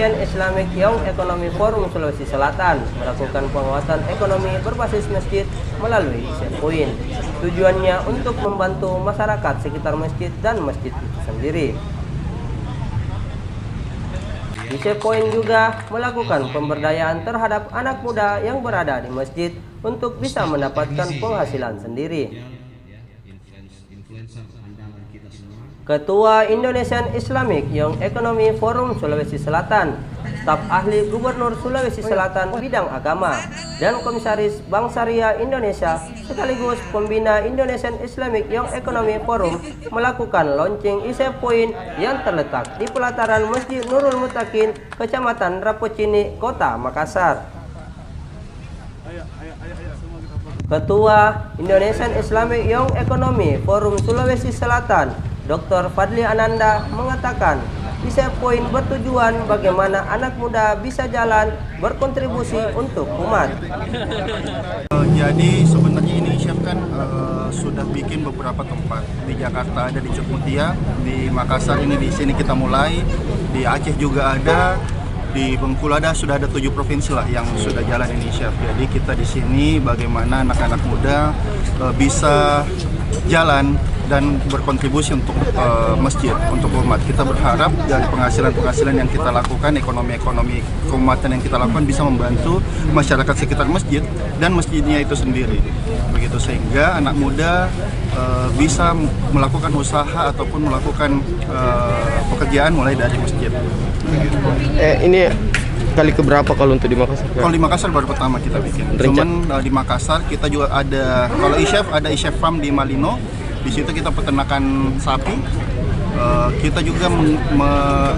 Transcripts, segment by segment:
Indonesian Islamic Young Economy Forum Sulawesi Selatan melakukan penguatan ekonomi berbasis masjid melalui Point. Tujuannya untuk membantu masyarakat sekitar masjid dan masjid itu sendiri. Point juga melakukan pemberdayaan terhadap anak muda yang berada di masjid untuk bisa mendapatkan penghasilan sendiri. Ketua Indonesian Islamic Young Economy Forum Sulawesi Selatan, staf ahli Gubernur Sulawesi Selatan bidang agama, dan Komisaris Bank Syariah Indonesia sekaligus pembina Indonesian Islamic Young Economy Forum melakukan launching Point yang terletak di pelataran Masjid Nurul Mutakin, Kecamatan Rapocini, Kota Makassar. Ketua Indonesian Islamic Young Economy Forum Sulawesi Selatan, Dr. Fadli Ananda mengatakan, Point bertujuan bagaimana anak muda bisa jalan berkontribusi untuk umat. Jadi sebenarnya ini kan sudah bikin beberapa tempat di Jakarta, ada di Cutmutia, di Makassar ini di sini kita mulai, di Aceh juga ada, di Bengkulu ada, sudah ada 7 provinsi lah yang sudah jalan inisiatif. Jadi kita di sini bagaimana anak-anak muda bisa jalan dan berkontribusi untuk masjid, untuk umat. Kita berharap dari penghasilan-penghasilan yang kita lakukan, ekonomi-ekonomi keumatan yang kita lakukan bisa membantu masyarakat sekitar masjid dan masjidnya itu sendiri. Begitu sehingga anak muda bisa melakukan usaha ataupun melakukan pekerjaan mulai dari masjid. Ini kali keberapa kalau untuk di Makassar? Kalau di Makassar baru pertama kita bikin. Cuman di Makassar kita juga ada, kalau ada iChef Farm di Malino. Di situ kita peternakan sapi. Kita juga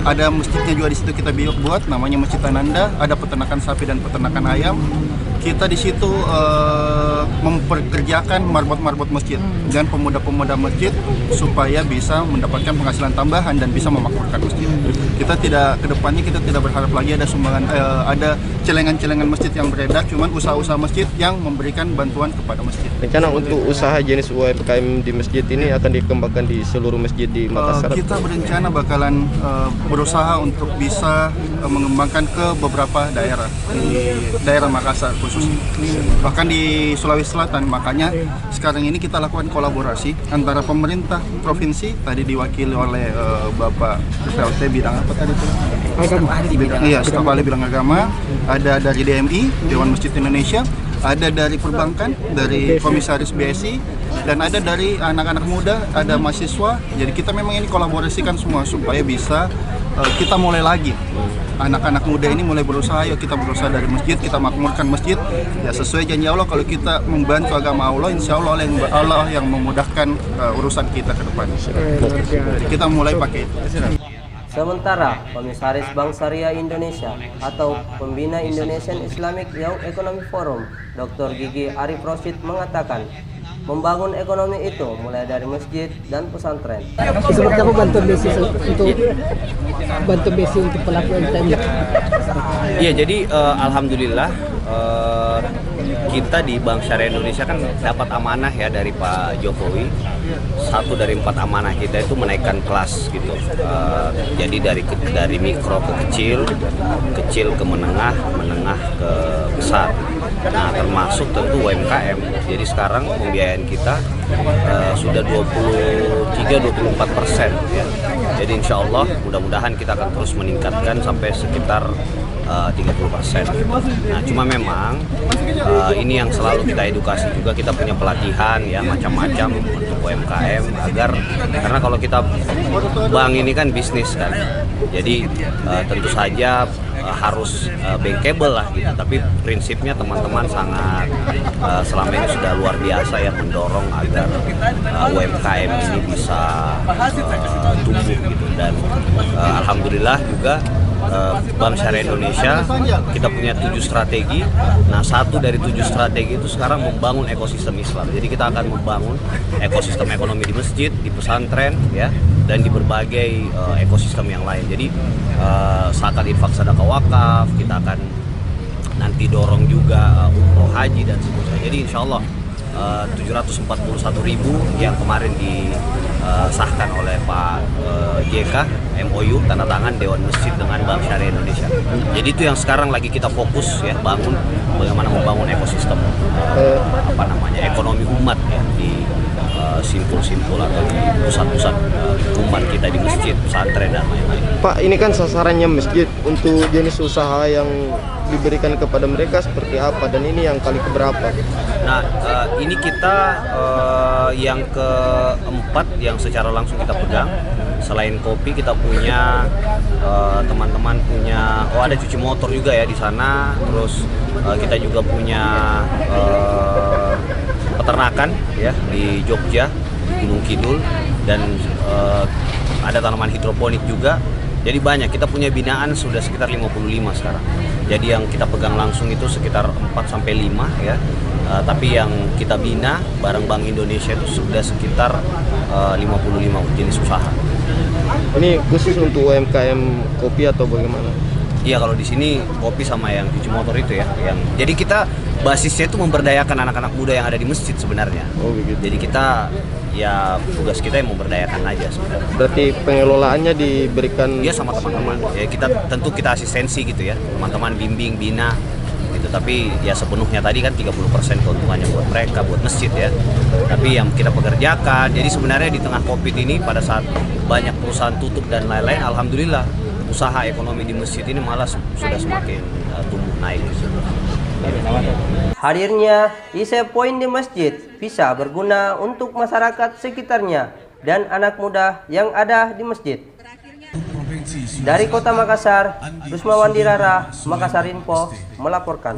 ada masjidnya juga di situ kita buat, namanya Masjid Ananda. Ada peternakan sapi dan peternakan ayam. Kita di situ memperkerjakan marbot-marbot masjid dan pemuda-pemuda masjid supaya bisa mendapatkan penghasilan tambahan dan bisa memakmurkan masjid. Kita kedepannya kita tidak berharap lagi ada sumbangan, ada celengan-celengan masjid yang beredar, cuman usaha-usaha masjid yang memberikan bantuan kepada masjid. Rencana untuk usaha jenis UMKM di masjid ini akan dikembangkan di seluruh masjid di Makassar? Kita berencana bakalan berusaha untuk bisa mengembangkan ke beberapa daerah di daerah Makassar khususnya, bahkan di Sulawesi Selatan. Makanya sekarang ini kita lakukan kolaborasi antara pemerintah provinsi, tadi diwakili oleh Bapak PLT bidang apa tadi itu? Staf ahli bidang agama, ada dari DMI, Dewan Masjid Indonesia, ada dari perbankan, dari komisaris BSI, dan ada dari anak-anak muda, ada mahasiswa. Jadi kita memang ini kolaborasikan semua supaya bisa kita mulai lagi. Anak-anak muda ini mulai berusaha, yuk kita berusaha dari masjid, kita makmurkan masjid. Ya sesuai janji Allah, kalau kita membantu agama Allah, insya Allah Allah yang memudahkan urusan kita ke depan. Jadi kita mulai pakai itu. Sementara Komisaris Bank Syariah Indonesia atau Pembina Indonesian Islamic Young Economy Forum, Dr. Gigi Arif Rosyid mengatakan, membangun ekonomi itu mulai dari masjid dan pesantren. Seperti apa bantuan besi untuk pelaku UMKM? Iya, jadi alhamdulillah kita di Bank Syariah Indonesia kan dapat amanah ya dari Pak Jokowi. 1 dari 4 amanah kita itu menaikkan kelas gitu. Jadi dari mikro ke kecil ke menengah, menengah ke besar. Nah, termasuk tentu UMKM. Jadi sekarang pembiayaan kita sudah 23-24% ya. Jadi insya Allah mudah-mudahan kita akan terus meningkatkan sampai sekitar 30%. Nah, cuma memang ini yang selalu kita edukasi juga, kita punya pelatihan ya macam-macam untuk UMKM karena kalau kita bank ini kan bisnis kan. Jadi tentu saja harus bankable lah gitu, tapi prinsipnya teman-teman sangat selama ini sudah luar biasa ya mendorong agar UMKM ini bisa tumbuh gitu, dan alhamdulillah juga Bank Syariah Indonesia kita punya 7 strategi. Nah, 1 dari 7 strategi itu sekarang membangun ekosistem Islam. Jadi kita akan membangun ekosistem ekonomi di masjid, di pesantren ya, dan di berbagai ekosistem yang lain. Jadi zakat, infak, sedekah, wakaf, kita akan nanti dorong juga umroh, haji dan seterusnya. Jadi insya Allah 741.000 yang kemarin disahkan oleh Pak JK MOU tanda tangan Dewan Masjid dengan Bank Syariah Indonesia. Jadi itu yang sekarang lagi kita fokus ya, bangun bagaimana membangun ekosistem ekonomi umat ya di simpul-simpul atau di pusat-pusat umat kita di masjid, pesantren dan lain-lain. Pak, ini kan sasarannya masjid, untuk jenis usaha yang diberikan kepada mereka seperti apa dan ini yang kali keberapa? Nah, ini kita yang keempat yang secara langsung kita pegang. Selain kopi kita punya teman-teman punya ada cuci motor juga ya di sana. Terus kita juga punya peternakan ya di Jogja, di Gunung Kidul, dan ada tanaman hidroponik juga. Jadi banyak, kita punya binaan sudah sekitar 55 sekarang. Jadi yang kita pegang langsung itu sekitar 4-5 ya. Tapi yang kita bina bareng Bank Indonesia itu sudah sekitar 55 jenis usaha. Ini khusus untuk UMKM kopi atau bagaimana? Iya, kalau di sini kopi sama yang cuci motor itu ya. Jadi kita basisnya itu memberdayakan anak-anak muda yang ada di masjid sebenarnya. Oh begitu. Jadi kita ya tugas kita yang memberdayakan aja sebenarnya. Berarti pengelolaannya diberikan? Iya, sama teman-teman. Ya tentu kita asistensi gitu ya, teman-teman bimbing, bina gitu. Tapi ya sepenuhnya tadi kan 30% keuntungannya buat mereka, buat masjid ya. Tapi yang kita pekerjakan, jadi sebenarnya di tengah Covid ini pada saat banyak perusahaan tutup dan lain-lain, alhamdulillah usaha ekonomi di masjid ini malah sudah semakin tumbuh naik. Hadirnya IC Point di masjid bisa berguna untuk masyarakat sekitarnya dan anak muda yang ada di masjid. Dari Kota Makassar, Rusmawan Dirara, Makassar Info melaporkan.